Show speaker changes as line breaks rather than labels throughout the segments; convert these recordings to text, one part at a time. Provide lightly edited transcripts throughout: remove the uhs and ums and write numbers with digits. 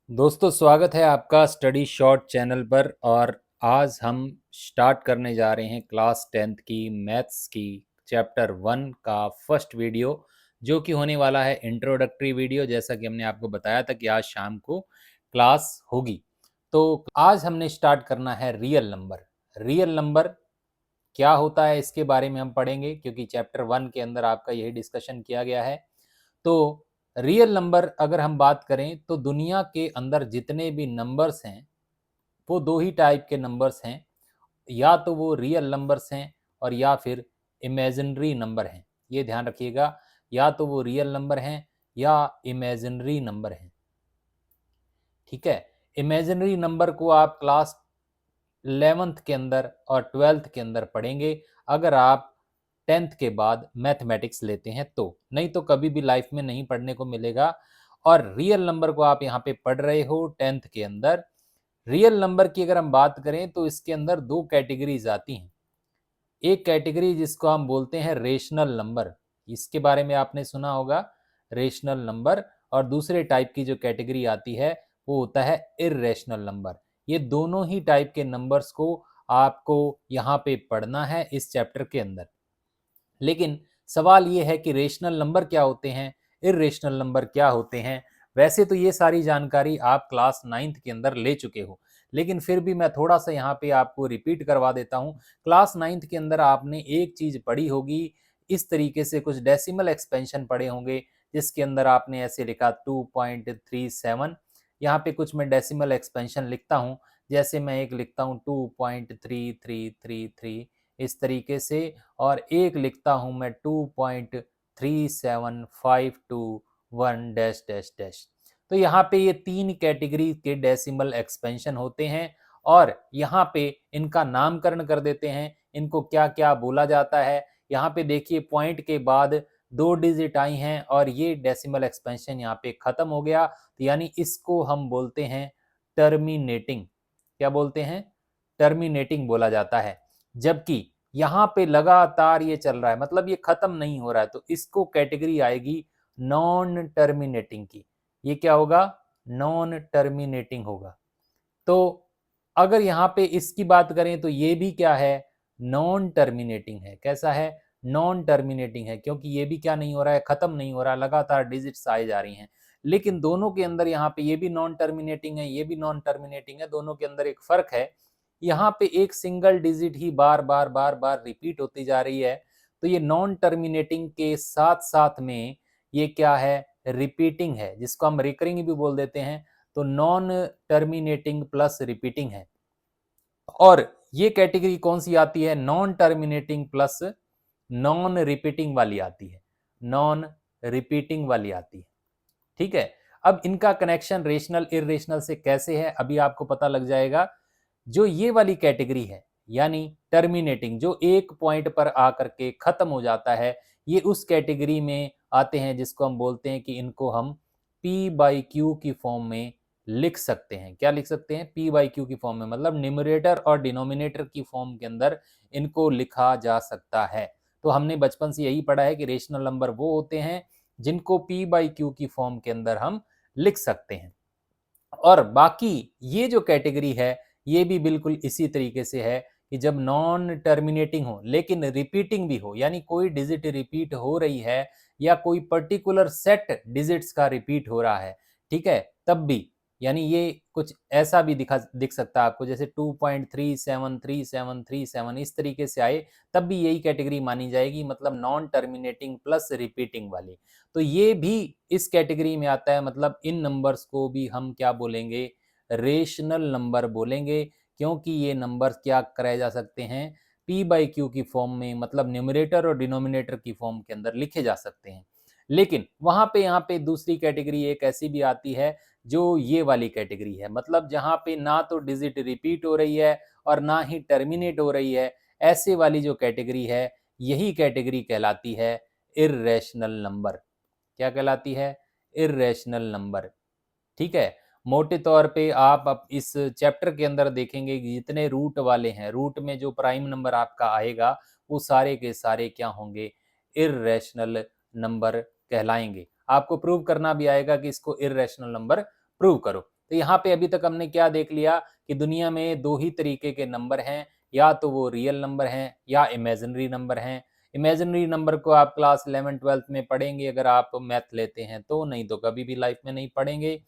दोस्तों स्वागत है आपका स्टडी शॉर्ट चैनल पर। और आज हम स्टार्ट करने जा रहे हैं क्लास 10th की मैथ्स की चैप्टर 1 का फर्स्ट वीडियो, जो कि होने वाला है इंट्रोडक्टरी वीडियो। जैसा कि हमने आपको बताया था कि आज शाम को क्लास होगी। तो आज हमने स्टार्ट करना है रियल नंबर। रियल नंबर क्या होता है इसके बारे में हम पढ़ेंगे, क्योंकि चैप्टर 1 के अंदर आपका यही डिस्कशन किया गया है। तो रियल नंबर अगर हम बात करें तो दुनिया के अंदर जितने भी नंबर्स हैं वो दो ही टाइप के नंबर्स हैं, या तो वो रियल नंबर्स हैं और या फिर इमेजिनरी नंबर हैं। ये ध्यान रखिएगा, या तो वो रियल नंबर हैं या इमेजिनरी नंबर हैं। ठीक है, इमेजिनरी नंबर को आप क्लास 11th के अंदर और 12th के अंदर पढ़ेंगे, अगर आप 10th के बाद मैथमेटिक्स लेते हैं तो। नहीं तो कभी भी लाइफ में नहीं पढ़ने को मिलेगा। और रियल नंबर को आप यहाँ पे पढ़ रहे हो 10th के अंदर। रियल नंबर की अगर हम बात करें तो इसके अंदर दो कैटेगरीज आती हैं। एक कैटेगरी जिसको हम बोलते हैं रेशनल नंबर, इसके बारे में आपने सुना होगा, रेशनल नंबर। और दूसरे टाइप की जो कैटेगरी आती है वो होता है इर्रेशनल नंबर। ये दोनों ही टाइप के नंबर्स को आपको यहाँ पे पढ़ना है इस चैप्टर के अंदर। लेकिन सवाल ये है कि रेशनल नंबर क्या होते हैं, इर्रेशनल नंबर क्या होते हैं। वैसे तो ये सारी जानकारी आप क्लास 9th के अंदर ले चुके हो, लेकिन फिर भी मैं थोड़ा सा यहाँ पे आपको रिपीट करवा देता हूँ। क्लास 9th के अंदर आपने एक चीज पढ़ी होगी, इस तरीके से कुछ डेसिमल एक्सपेंशन पढ़े होंगे, जिसके अंदर आपने ऐसे लिखा 2.37। यहाँ पे कुछ मैं डेसिमल एक्सपेंशन लिखता हूँ, जैसे मैं एक लिखता हूँ 2.3333 इस तरीके से, और एक लिखता हूं मैं 2.37521 डैश डैश डैश। तो यहाँ पे ये तीन कैटेगरी के डेसिमल एक्सपेंशन होते हैं, और यहाँ पे इनका नामकरण कर देते हैं, इनको क्या क्या बोला जाता है। यहाँ पे देखिए पॉइंट के बाद दो डिजिट आई हैं और ये डेसिमल एक्सपेंशन यहाँ पे खत्म हो गया, तो यानी इसको हम बोलते हैं टर्मिनेटिंग। क्या बोलते हैं? टर्मिनेटिंग बोला जाता है। जबकि यहाँ पे लगातार ये चल रहा है, मतलब ये खत्म नहीं हो रहा है, तो इसको कैटेगरी आएगी नॉन टर्मिनेटिंग की। ये क्या होगा? नॉन टर्मिनेटिंग होगा। तो अगर यहाँ पे इसकी बात करें तो ये भी क्या है? नॉन टर्मिनेटिंग है। कैसा है? नॉन टर्मिनेटिंग है, क्योंकि ये भी क्या नहीं हो रहा है, खत्म नहीं हो रहा, लगातार डिजिट्स आए जा रही हैं। लेकिन दोनों के अंदर यहाँ पे ये भी नॉन टर्मिनेटिंग है, ये भी नॉन टर्मिनेटिंग है, दोनों के अंदर एक फर्क है। यहाँ पे एक सिंगल डिजिट ही बार बार बार बार रिपीट होती जा रही है। तो ये नॉन टर्मिनेटिंग के साथ साथ में ये क्या है? रिपीटिंग है, जिसको हम रिकरिंग भी बोल देते हैं। तो नॉन टर्मिनेटिंग प्लस रिपीटिंग है। और ये कैटेगरी कौन सी आती है? Non terminating plus non repeating वाली आती है। नॉन रिपीटिंग वाली आती है। ठीक है, अब इनका कनेक्शन रेशनल इरेशनल से कैसे है अभी आपको पता लग जाएगा। जो ये वाली कैटेगरी है, यानी टर्मिनेटिंग, जो एक पॉइंट पर आकर के खत्म हो जाता है, ये उस कैटेगरी में आते हैं जिसको हम बोलते हैं कि इनको हम पी बाई क्यू की फॉर्म में लिख सकते हैं। क्या लिख सकते हैं? पी बाई क्यू की फॉर्म में, मतलब न्यूमरेटर और डिनोमिनेटर की फॉर्म के अंदर इनको लिखा जा सकता है। तो हमने बचपन से यही पढ़ा है कि रेशनल नंबर वो होते हैं जिनको पी बाई क्यू की फॉर्म के अंदर हम लिख सकते हैं। और बाकी ये जो कैटेगरी है ये भी बिल्कुल इसी तरीके से है कि जब नॉन टर्मिनेटिंग हो लेकिन रिपीटिंग भी हो, यानी कोई डिजिट रिपीट हो रही है या कोई पर्टिकुलर सेट डिजिट्स का रिपीट हो रहा है, ठीक है, तब भी, यानी ये कुछ ऐसा भी दिख सकता है आपको, जैसे 2.373737 इस तरीके से आए, तब भी यही कैटेगरी मानी जाएगी, मतलब नॉन टर्मिनेटिंग प्लस रिपीटिंग वाली। तो ये भी इस कैटेगरी में आता है, मतलब इन नंबर्स को भी हम क्या बोलेंगे? रेशनल नंबर बोलेंगे, क्योंकि ये नंबर क्या कराए जा सकते हैं? पी बाई क्यू की फॉर्म में, मतलब न्यूमरेटर और डिनोमिनेटर की फॉर्म के अंदर लिखे जा सकते हैं। लेकिन वहां पे यहाँ पे दूसरी कैटेगरी एक ऐसी भी आती है जो ये वाली कैटेगरी है, मतलब जहां पे ना तो डिजिट रिपीट हो रही है और ना ही टर्मिनेट हो रही है, ऐसे वाली जो कैटेगरी है, यही कैटेगरी कहलाती है इर्रेशनल नंबर। क्या कहलाती है? Irrational number. ठीक है, मोटे तौर पे आप अब इस चैप्टर के अंदर देखेंगे कि जितने रूट वाले हैं, रूट में जो प्राइम नंबर आपका आएगा वो सारे के सारे क्या होंगे? इर्रेशनल नंबर कहलाएंगे। आपको प्रूव करना भी आएगा कि इसको इर्रेशनल नंबर प्रूव करो। तो यहाँ पे अभी तक हमने क्या देख लिया कि दुनिया में दो ही तरीके के नंबर हैं, या तो वो रियल नंबर हैं या इमेजिनरी नंबर हैं। इमेजिनरी नंबर को आप क्लास 11th-12th में पढ़ेंगे अगर आप मैथ लेते हैं तो, नहीं तो कभी भी लाइफ में नहीं पढ़ेंगे।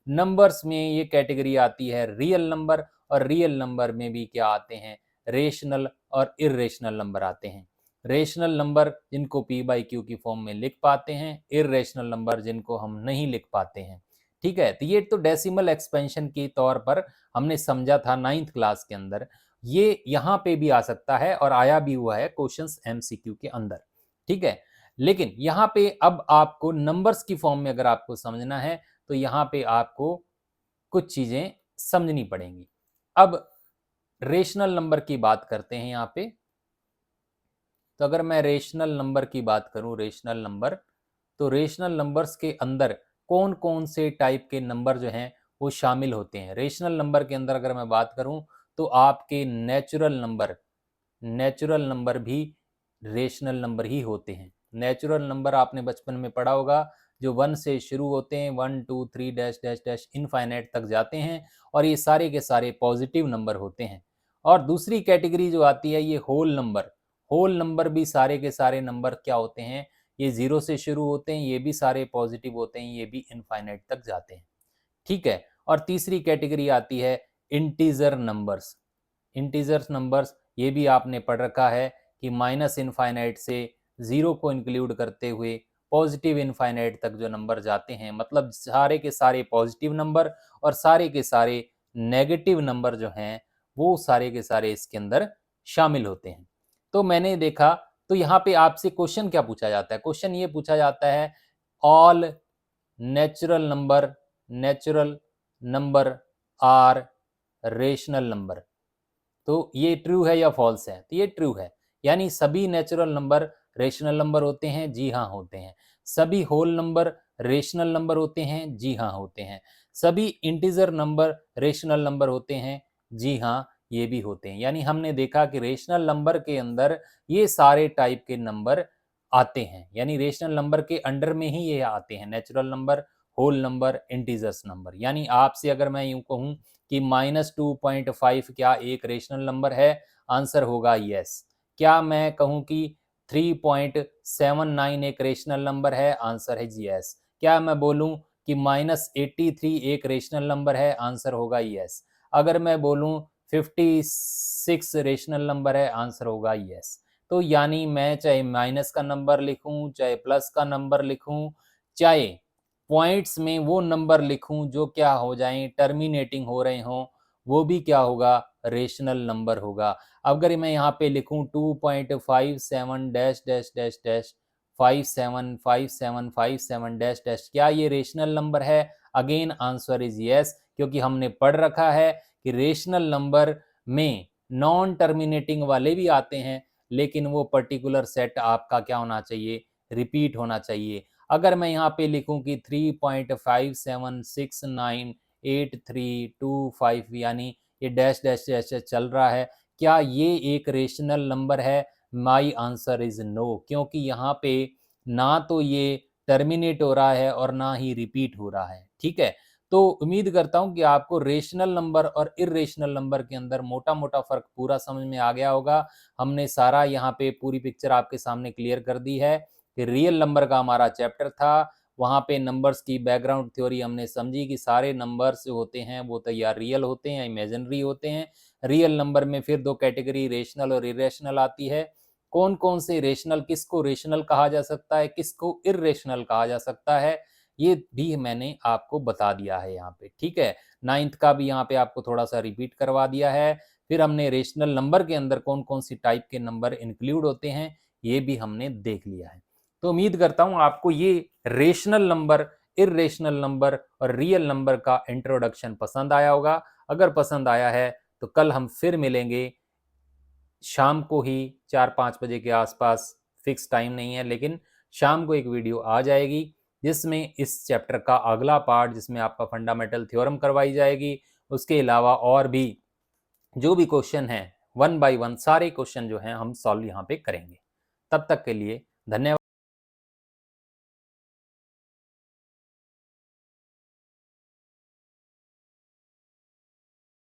नंबर्स में ये कैटेगरी आती है रियल नंबर, और रियल नंबर में भी क्या आते हैं, रेशनल और इरेशनल नंबर आते हैं। रेशनल नंबर जिनको पी बाई क्यू की फॉर्म में लिख पाते हैं, इरेशनल नंबर जिनको हम नहीं लिख पाते हैं। ठीक है, तो ये तो डेसिमल एक्सपेंशन के तौर पर हमने समझा था 9th क्लास के अंदर। ये यहाँ पे भी आ सकता है और आया भी हुआ है क्वेश्चंस एमसीक्यू के अंदर। ठीक है, लेकिन यहाँ पे अब आपको नंबर्स की फॉर्म में अगर आपको समझना है तो यहाँ पे आपको कुछ चीजें समझनी पड़ेंगी। अब रेशनल नंबर की बात करते हैं यहाँ पे। तो अगर मैं रेशनल नंबर की बात करूं, रेशनल नंबर, तो रेशनल नंबर्स के अंदर कौन कौन से टाइप के नंबर जो हैं वो शामिल होते हैं। रेशनल नंबर के अंदर अगर मैं बात करूं तो आपके नेचुरल नंबर भी रेशनल नंबर ही होते हैं। नेचुरल नंबर आपने बचपन में पढ़ा होगा, जो 1 से शुरू होते हैं, 1 2 3 डैश डैश डैश इनफाइनाइट तक जाते हैं, और ये सारे के सारे पॉजिटिव नंबर होते हैं। और दूसरी कैटेगरी जो आती है ये होल नंबर। होल नंबर भी सारे के सारे नंबर क्या होते हैं, ये 0 से शुरू होते हैं, ये भी सारे पॉजिटिव होते हैं, ये भी इनफाइनाइट तक जाते हैं। ठीक है, और तीसरी कैटेगरी आती है इंटीजर नंबर्स। इंटीजर नंबर्स ये भी आपने पढ़ रखा है कि माइनस इनफाइनाइट से 0 को इंक्लूड करते हुए पॉजिटिव इनफाइनाइट तक जो नंबर जाते हैं, मतलब सारे के सारे पॉजिटिव नंबर और सारे के सारे नेगेटिव नंबर जो हैं वो सारे के सारे इसके अंदर शामिल होते हैं। तो मैंने देखा, तो यहाँ पे आपसे क्वेश्चन क्या पूछा जाता है, क्वेश्चन ये पूछा जाता है all natural number are rational number. तो ये ट्रू है या फॉल्स है, तो ये ट्रू है, यानी सभी नेचुरल नंबर रेशनल नंबर होते हैं, जी हाँ होते हैं। सभी होल नंबर रेशनल नंबर होते हैं, जी हाँ होते हैं। सभी इंटीजर नंबर रेशनल नंबर होते हैं, जी हाँ ये भी होते हैं। यानी हमने देखा कि रेशनल नंबर के अंदर ये सारे टाइप के नंबर आते हैं, यानी रेशनल नंबर के अंडर में ही ये आते हैं, natural number, whole number, integers number. यानी आपसे अगर मैं यूं कहूं कि -2.5 क्या एक रेशनल नंबर है, आंसर होगा यस। क्या मैं कहूं कि 3.79 एक रेशनल नंबर है, आंसर है यस। क्या मैं बोलूं कि -83 एक रेशनल नंबर है, आंसर होगा यस। अगर मैं बोलूं 56 रेशनल नंबर है, आंसर होगा यस। तो यानी मैं चाहे माइनस का नंबर लिखूं, चाहे प्लस का नंबर लिखूं, चाहे पॉइंट्स में वो नंबर लिखूं जो क्या हो जाएं, टर्मिनेटिंग हो रहे हों, वो भी क्या होगा, रेशनल नंबर होगा। अगर मैं यहाँ पे लिखूं 2.57 dash dash dash dash 575757 dash dash, क्या ये रेशनल नंबर है? अगेन आंसर इज यस, क्योंकि हमने पढ़ रखा है कि रेशनल नंबर में नॉन टर्मिनेटिंग वाले भी आते हैं, लेकिन वो पर्टिकुलर सेट आपका क्या होना चाहिए, रिपीट होना चाहिए। अगर मैं यहाँ पे लिखूं कि 3.57698325 यानी ये डैश डैश डैश चल रहा है, क्या ये एक रेशनल नंबर है? माई आंसर इज नो, क्योंकि यहाँ पे ना तो ये टर्मिनेट हो रहा है और ना ही रिपीट हो रहा है। ठीक है, तो उम्मीद करता हूँ कि आपको रेशनल नंबर और इरेशनल नंबर के अंदर मोटा मोटा फर्क पूरा समझ में आ गया होगा। हमने सारा यहाँ पे पूरी पिक्चर आपके सामने क्लियर कर दी है कि रियल नंबर का हमारा चैप्टर था, वहाँ पे नंबर्स की बैकग्राउंड थ्योरी हमने समझी कि सारे नंबर्स जो होते हैं वो तो या रियल होते हैं या इमेजिनरी होते हैं। रियल नंबर में फिर दो कैटेगरी रेशनल और इरेशनल आती है। कौन कौन से रेशनल, किसको रेशनल कहा जा सकता है, किसको इरेशनल कहा जा सकता है, ये भी मैंने आपको बता दिया है यहाँ पे। ठीक है, 9th का भी यहाँ पे आपको थोड़ा सा रिपीट करवा दिया है। फिर हमने रेशनल नंबर के अंदर कौन कौन सी टाइप के नंबर इंक्लूड होते हैं ये भी हमने देख लिया है। तो उम्मीद करता हूँ आपको ये रेशनल नंबर, इरेशनल नंबर और रियल नंबर का इंट्रोडक्शन पसंद आया होगा। अगर पसंद आया है तो कल हम फिर मिलेंगे शाम को ही 4-5 बजे के आसपास, फिक्स टाइम नहीं है, लेकिन शाम को एक वीडियो आ जाएगी जिसमें इस चैप्टर का अगला पार्ट, जिसमें आपका फंडामेंटल थ्योरम करवाई जाएगी। उसके अलावा और भी जो भी क्वेश्चन हैं 1 बाय 1 सारे क्वेश्चन जो हैं हम सॉल्व यहाँ पे करेंगे। तब तक के लिए धन्यवाद।